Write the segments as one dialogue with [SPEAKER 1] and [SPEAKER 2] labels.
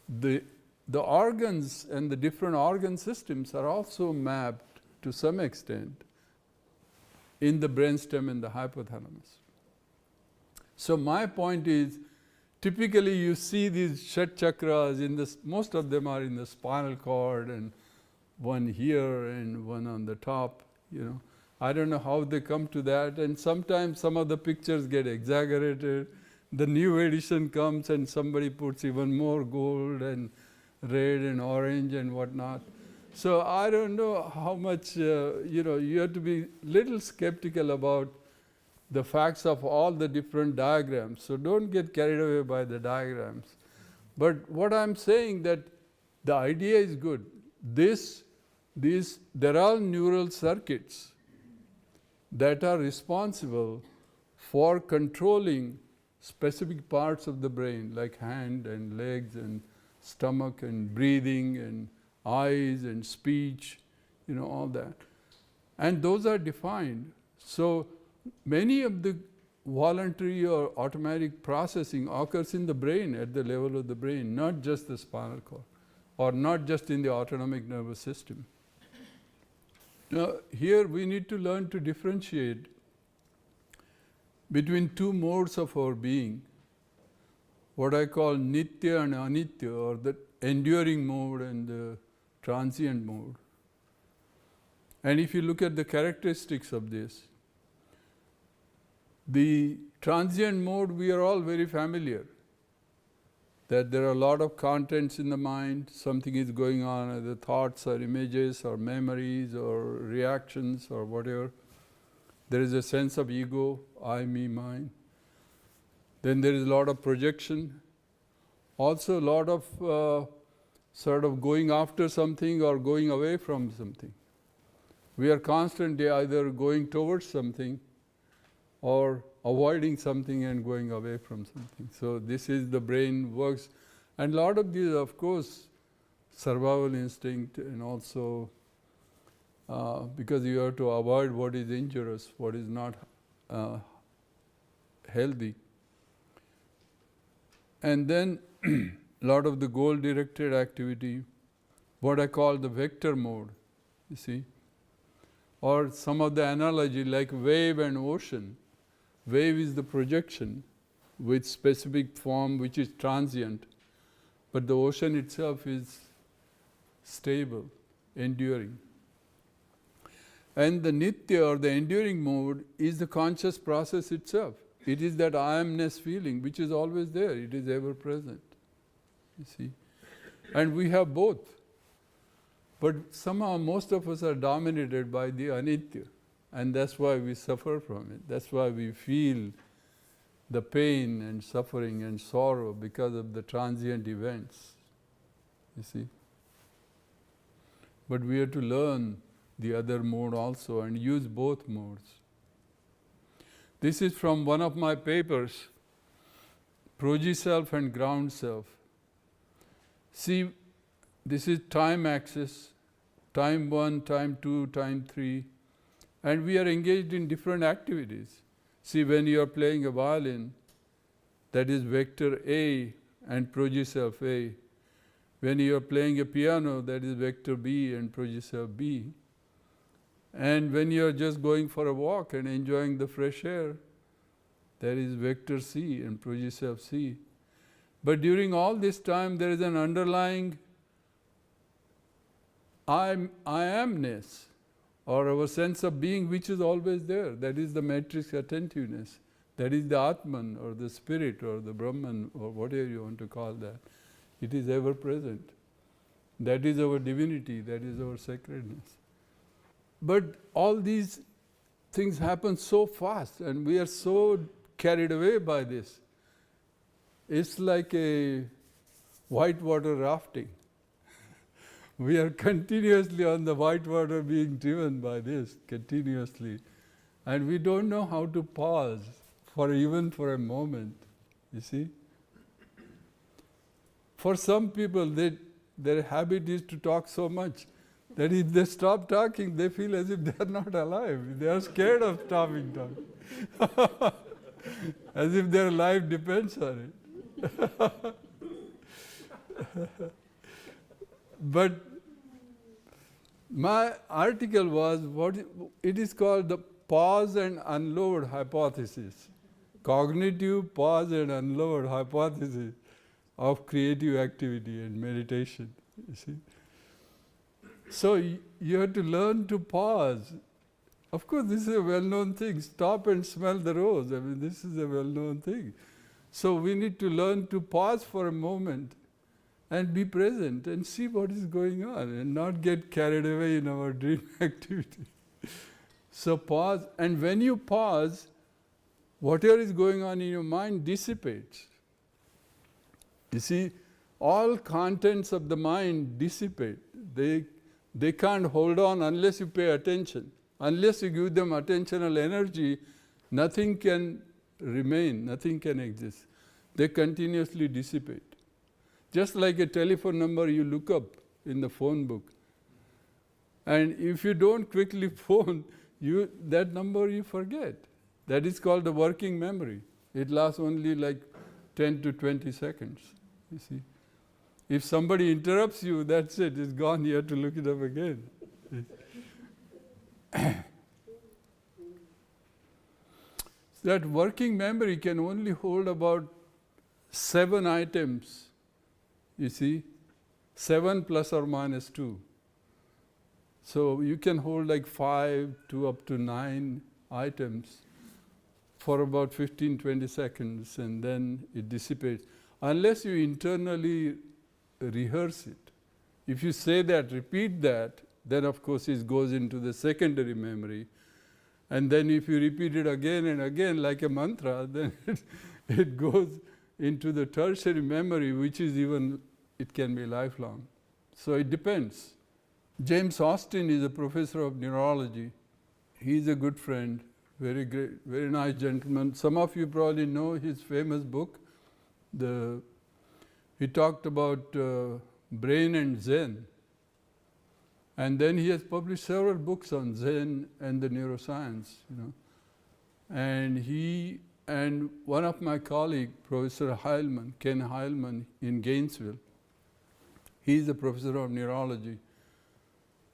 [SPEAKER 1] the organs and the different organ systems are also mapped to some extent in the brainstem and the hypothalamus. So my point is, typically you see these Shat chakras in this, most of them are in the spinal cord, and one here and one on the top, I don't know how they come to that, and sometimes some of the pictures get exaggerated. The new edition comes and somebody puts even more gold and red and orange and whatnot. So I don't know how much, you have to be little skeptical about the facts of all the different diagrams. So don't get carried away by the diagrams. But what I'm saying that the idea is good. There are neural circuits that are responsible for controlling specific parts of the brain, like hand and legs and stomach and breathing and eyes and speech, all that. And those are defined. So many of the voluntary or automatic processing occurs in the brain, at the level of the brain, not just the spinal cord, or not just in the autonomic nervous system. Now, here we need to learn to differentiate between two modes of our being, what I call nitya and anitya, or the enduring mode and the transient mode. And if you look at the characteristics of this, the transient mode, we are all very familiar, that there are a lot of contents in the mind, something is going on, either thoughts or images or memories or reactions or whatever. There is a sense of ego, I, me, mine. Then there is a lot of projection. Also a lot of sort of going after something or going away from something. We are constantly either going towards something or avoiding something and going away from something. So this is the brain works. And a lot of these, of course, survival instinct, and also because you have to avoid what is injurious, what is not healthy. And then a lot of the goal-directed activity, what I call the vector mode, you see. Or some of the analogy like wave and ocean. Wave is the projection with specific form which is transient, but the ocean itself is stable, enduring. And the nitya, or the enduring mode, is the conscious process itself. It is that I amness feeling which is always there, it is ever present, you see. And we have both. But somehow most of us are dominated by the anitya, and that's why we suffer from it. That's why we feel the pain and suffering and sorrow because of the transient events, you see. But we have to learn the other mode also and use both modes. This is from one of my papers, Proji self and ground self. See, this is time axis, time 1, time 2, time 3, and we are engaged in different activities. See, when you are playing a violin, that is vector A and Proji self A. When you are playing a piano, that is vector B and Proji self B. And when you are just going for a walk and enjoying the fresh air, that is vector C and Proji self C. But during all this time, there is an underlying I amness, or our sense of being which is always there. That is the matrix attentiveness. That is the Atman, or the spirit, or the Brahman, or whatever you want to call that. It is ever present. That is our divinity, that is our sacredness. But all these things happen so fast, and we are so carried away by this. It's like a whitewater rafting. We are continuously on the whitewater being driven by this, continuously. And we don't know how to pause even for a moment, you see. For some people, their habit is to talk so much that if they stop talking, they feel as if they are not alive. They are scared of stopping talking. As if their life depends on it. But my article was it is called the pause and unload hypothesis. Cognitive pause and unload hypothesis of creative activity and meditation. You see? So you have to learn to pause. Of course, this is a well-known thing. Stop and smell the rose. I mean, this is a well-known thing. So we need to learn to pause for a moment and be present and see what is going on and not get carried away in our dream activity. So pause, and when you pause, whatever is going on in your mind dissipates. You see, all contents of the mind dissipate. They can't hold on unless you pay attention. Unless you give them attentional energy, nothing can remain, nothing can exist. They continuously dissipate. Just like a telephone number you look up in the phone book. And if you don't quickly phone, that number you forget. That is called the working memory. It lasts only like 10 to 20 seconds, you see. If somebody interrupts you, that's it, it's gone, you have to look it up again. That working memory can only hold about 7 items, you see, 7 plus or minus 2. So you can hold like 5 to up to 9 items for about 15-20 seconds, and then it dissipates. Unless you internally rehearse it. If you say that, repeat that, then of course it goes into the secondary memory. And then if you repeat it again and again like a mantra, then it goes into the tertiary memory, which is it can be lifelong. So it depends. James Austin is a professor of neurology. He's a good friend, very great, very nice gentleman. Some of you probably know his famous book. He talked about brain and Zen. And then he has published several books on Zen and the neuroscience, you know. And he and one of my colleagues, Professor Heilman, Ken Heilman in Gainesville, he's a professor of neurology.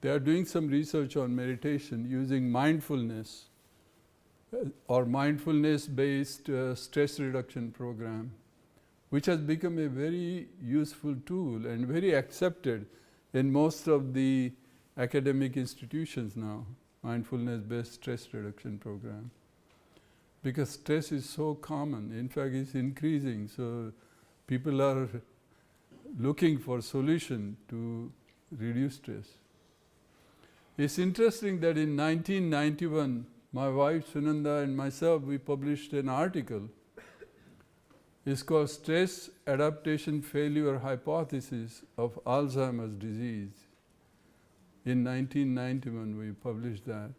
[SPEAKER 1] They are doing some research on meditation using mindfulness or mindfulness-based stress reduction program, which has become a very useful tool and very accepted in most of the academic institutions now, mindfulness-based stress reduction program. Because stress is so common, in fact it's increasing, so people are looking for solution to reduce stress. It's interesting that in 1991, my wife Sunanda and myself, we published an article. It's called Stress Adaptation Failure Hypothesis of Alzheimer's Disease. In 1991 we published that,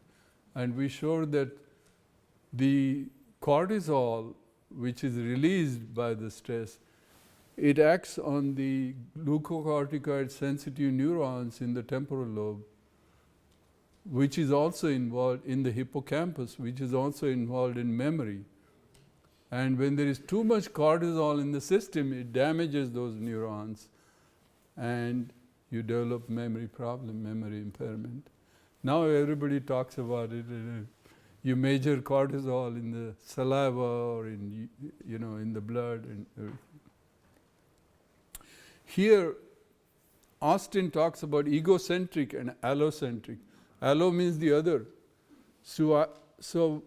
[SPEAKER 1] and we showed that the cortisol, which is released by the stress, it acts on the glucocorticoid sensitive neurons in the temporal lobe, which is also involved in the hippocampus, which is also involved in memory. And when there is too much cortisol in the system, it damages those neurons and you develop memory problem, memory impairment. Now everybody talks about it. You measure cortisol in the saliva or in the blood and everything. Here, Austin talks about egocentric and allocentric. Allo means the other. So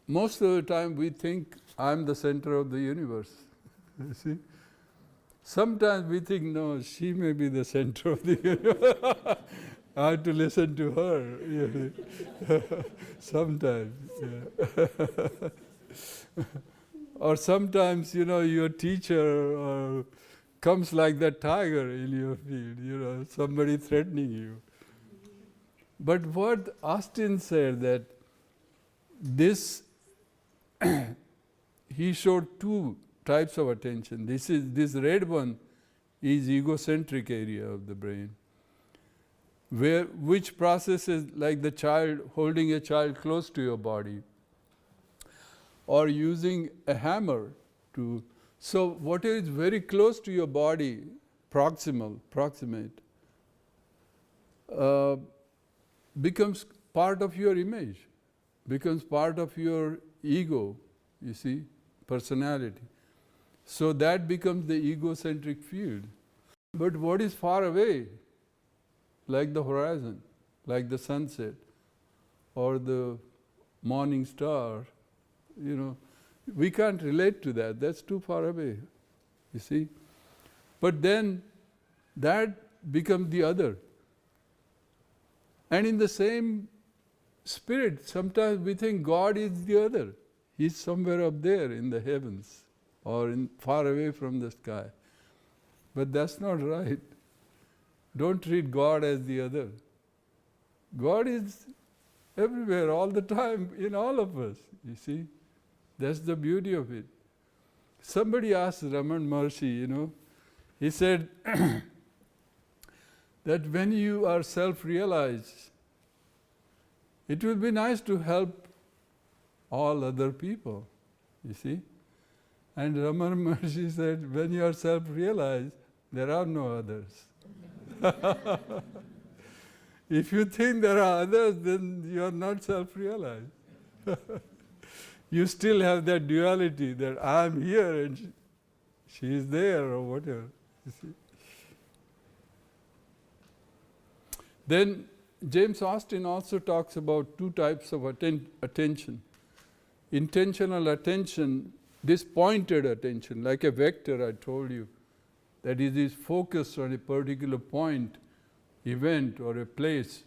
[SPEAKER 1] most of the time we think I'm the center of the universe. You see? Sometimes we think, no, she may be the center of the universe. I have to listen to her. Sometimes. Yeah. Or sometimes, your teacher comes like that tiger in your field, somebody threatening you. But what Austin said that this, he showed two types of attention. This red one is egocentric area of the brain, which processes like the child, holding a child close to your body, or using a hammer to So what is very close to your body, proximate, becomes part of your image, becomes part of your ego, you see, personality. So that becomes the egocentric field. But what is far away, like the horizon, like the sunset, or the morning star, we can't relate to that. That's too far away, you see. But then that becomes the other. And in the same spirit, sometimes we think God is the other. He's somewhere up there in the heavens or far away from the sky. But that's not right. Don't treat God as the other. God is everywhere, all the time, in all of us, you see. That's the beauty of it. Somebody asked Raman Maharshi, he said that when you are self-realized, it will be nice to help all other people, you see. And Raman Maharshi said, when you are self-realized, there are no others. If you think there are others, then you are not self-realized. You still have that duality that I am here and she is there or whatever, you see. Then James Austin also talks about two types of attention. Intentional attention, this pointed attention, like a vector I told you, that is focused on a particular point, event or a place.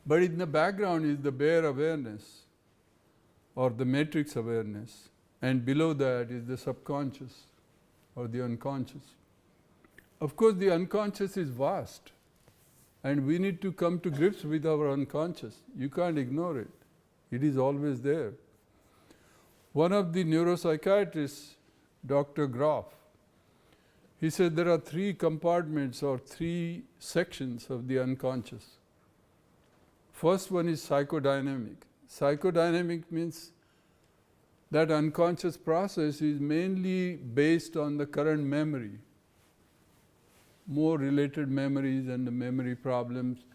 [SPEAKER 1] But in the background is the bare awareness or the matrix awareness, and below that is the subconscious or the unconscious. Of course, the unconscious is vast, and we need to come to grips with our unconscious. You can't ignore it. It is always there. One of the neuropsychiatrists, Dr. Groff, he said there are 3 compartments or 3 sections of the unconscious. First one is psychodynamic. Psychodynamic means that unconscious process is mainly based on the current memory, more related memories and the memory problems,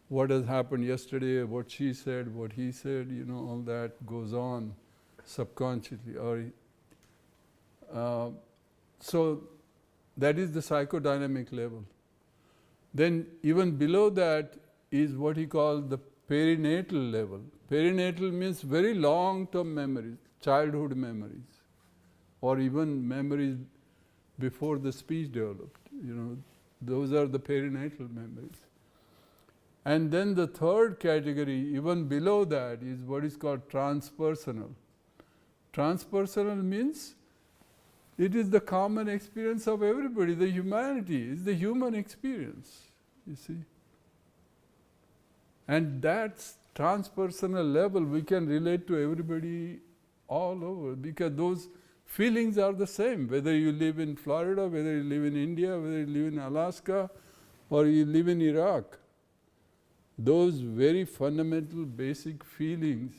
[SPEAKER 1] what has happened yesterday, what she said, what he said, all that goes on subconsciously. So that is the psychodynamic level. Then even below that is what he called the perinatal level. Perinatal means very long-term memories, childhood memories, or even memories before the speech developed. Those are the perinatal memories. And then the third category, even below that, is what is called transpersonal. Transpersonal means it is the common experience of everybody, the humanity, is the human experience, you see. And that's transpersonal level, we can relate to everybody all over, because those feelings are the same, whether you live in Florida, whether you live in India, whether you live in Alaska, or you live in Iraq. Those very fundamental basic feelings,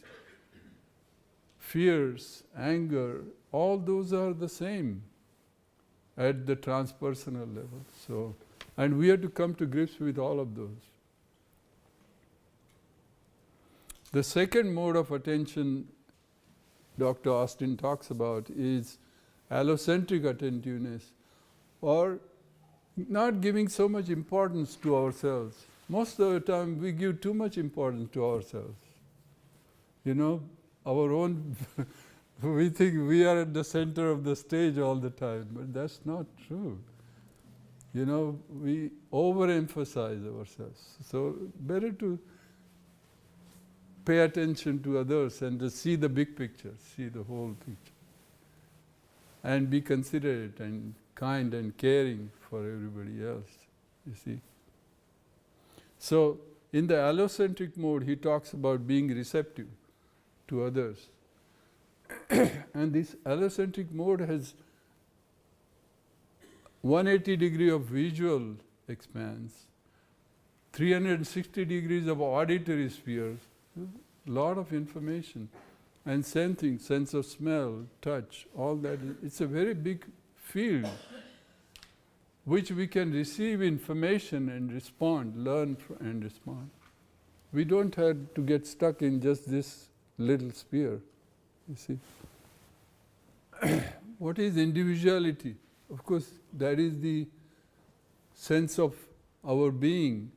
[SPEAKER 1] fears, anger, all those are the same at the transpersonal level. So, and we have to come to grips with all of those. The second mode of attention Dr. Austin talks about is allocentric attentiveness, or not giving so much importance to ourselves. Most of the time we give too much importance to ourselves. Our own, we think we are at the center of the stage all the time, but that's not true. We overemphasize ourselves. So better to pay attention to others and to see the big picture, see the whole picture. And be considerate and kind and caring for everybody else, you see. So in the allocentric mode, he talks about being receptive to others. And this allocentric mode has 180 degrees of visual expanse, 360 degrees of auditory spheres, a lot of information. And same thing, sense of smell, touch, all that. It's a very big field which we can receive information and respond, learn and respond. We don't have to get stuck in just this little sphere, you see. What is individuality? Of course, that is the sense of our being,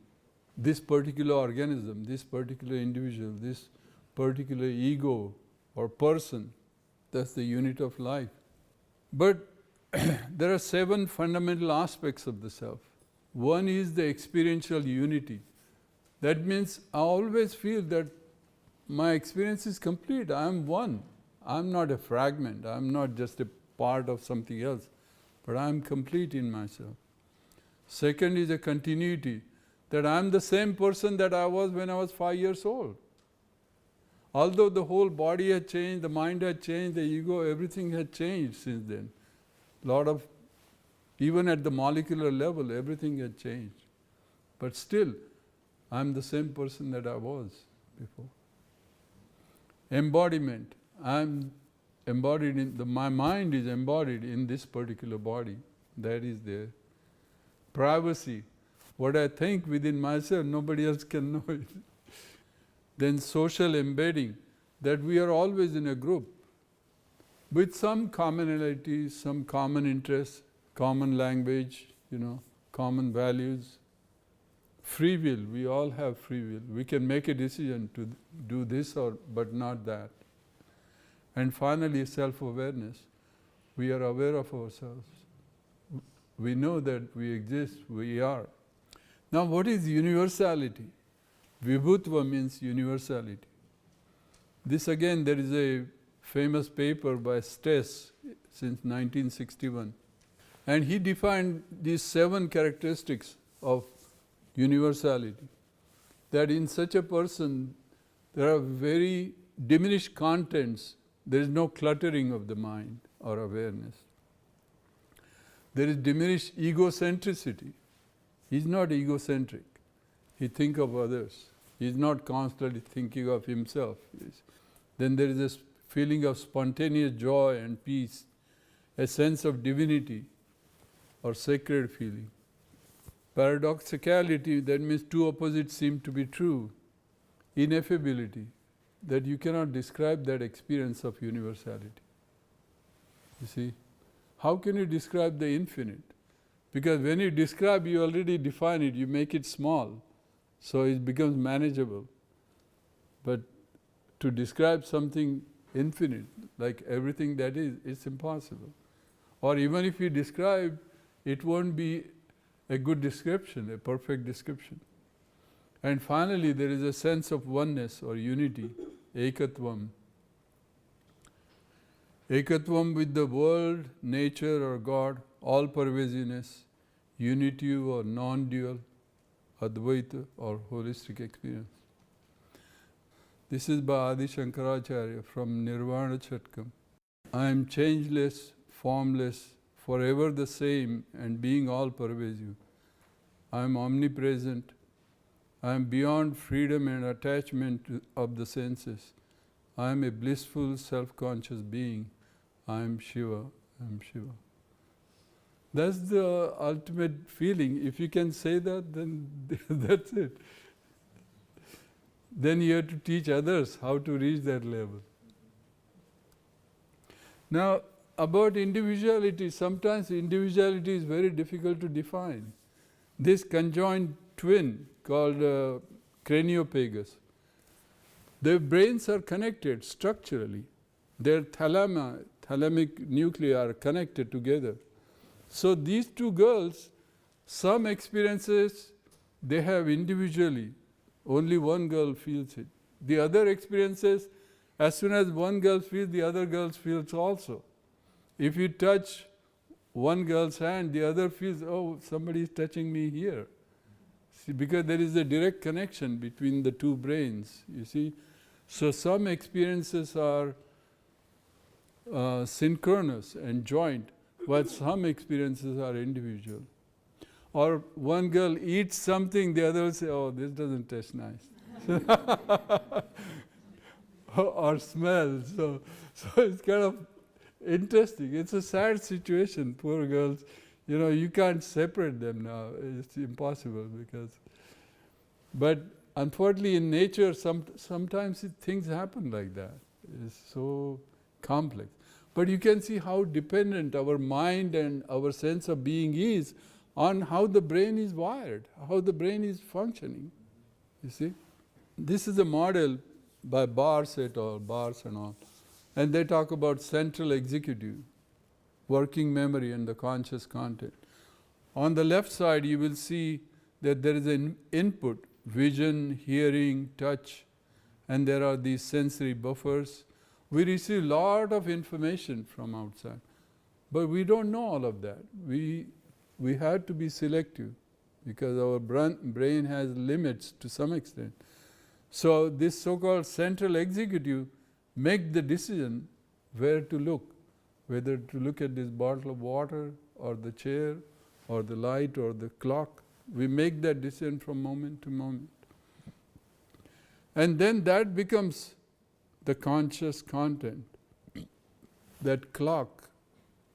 [SPEAKER 1] this particular organism, this particular individual, this particular ego or person. That's the unit of life. But there are 7 fundamental aspects of the self. One is the experiential unity. That means I always feel that my experience is complete. I am one. I am not a fragment. I am not just a part of something else, but I am complete in myself. Second is a continuity, that I am the same person that I was when I was 5 years old. Although the whole body had changed, the mind had changed, the ego, everything had changed since then. Even at the molecular level, everything had changed. But still, I am the same person that I was before. Embodiment. I am embodied my mind is embodied in this particular body. That is there. Privacy. What I think within myself, nobody else can know it. Then social embedding, that we are always in a group with some commonalities, some common interests, common language, common values. Free will, we all have free will. We can make a decision to do this but not that. And finally, self-awareness. We are aware of ourselves. We know that we exist, we are. Now, what is universality? Vibhutva means universality. This again, there is a famous paper by Stess since 1961. And he defined these 7 characteristics of universality. That in such a person, there are very diminished contents. There is no cluttering of the mind or awareness. There is diminished egocentricity. He is not egocentric. He thinks of others. He is not constantly thinking of himself. Then there is a feeling of spontaneous joy and peace, a sense of divinity or sacred feeling. Paradoxicality, that means two opposites seem to be true. Ineffability, that you cannot describe that experience of universality. You see, how can you describe the infinite? Because when you describe, you already define it, you make it small, so it becomes manageable. But to describe something infinite, like everything that is, it's impossible. Or even if you describe, it won't be a good description, a perfect description. And finally, there is a sense of oneness or unity, ekatvam. Ekatvam with the world, nature or God, all pervasiveness, unity or non-dual, Advaita or holistic experience. This is by Adi Shankaracharya from Nirvana Chatkam. I am changeless, formless, forever the same and being all pervasive. I am omnipresent. I am beyond freedom and attachment of the senses. I am a blissful, self-conscious being. I am Shiva. I am Shiva. That's the ultimate feeling. If you can say that, then that's it. Then you have to teach others how to reach that level. Now, about individuality, sometimes individuality is very difficult to define. This conjoined twin called craniopagus, their brains are connected structurally. Their thalamic nuclei are connected together. So these two girls, some experiences they have individually, only one girl feels it. The other experiences, as soon as one girl feels, the other girl feels also. If you touch one girl's hand, the other feels, oh, somebody is touching me here. See, because there is a direct connection between the two brains, you see. So some experiences are synchronous and joint, while some experiences are individual. Or one girl eats something, the other will say, oh, this doesn't taste nice. or smell. So it's kind of interesting. It's a sad situation, poor girls. You can't separate them now. It's impossible but unfortunately in nature sometimes things happen like that. It's so complex. But you can see how dependent our mind and our sense of being is on how the brain is wired, how the brain is functioning. You see? This is a model by Bars et al., Bars and all. And they talk about central executive, working memory and the conscious content. On the left side you will see that there is an input, vision, hearing, touch, and there are these sensory buffers. We receive a lot of information from outside, but we don't know all of that. We have to be selective because our brain has limits to some extent. So this so-called central executive make the decision where to look, whether to look at this bottle of water or the chair or the light or the clock. We make that decision from moment to moment. And then that becomes the conscious content. That clock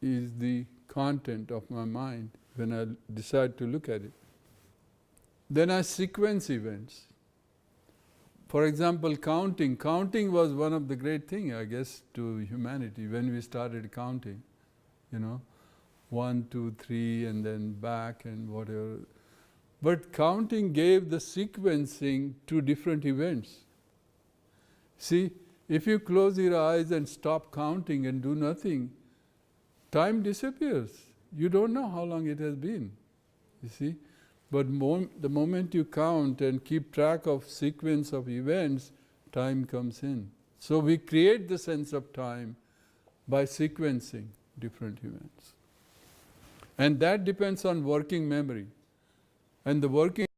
[SPEAKER 1] is the content of my mind when I decide to look at it. Then I sequence events. For example, counting. Counting was one of the great things, I guess, to humanity when we started counting. 1, 2, 3 and then back and whatever. But counting gave the sequencing to different events. See, if you close your eyes and stop counting and do nothing, time disappears. You don't know how long it has been, you see. But the moment you count and keep track of sequence of events, time comes in. So we create the sense of time by sequencing different events. And that depends on working memory. And the working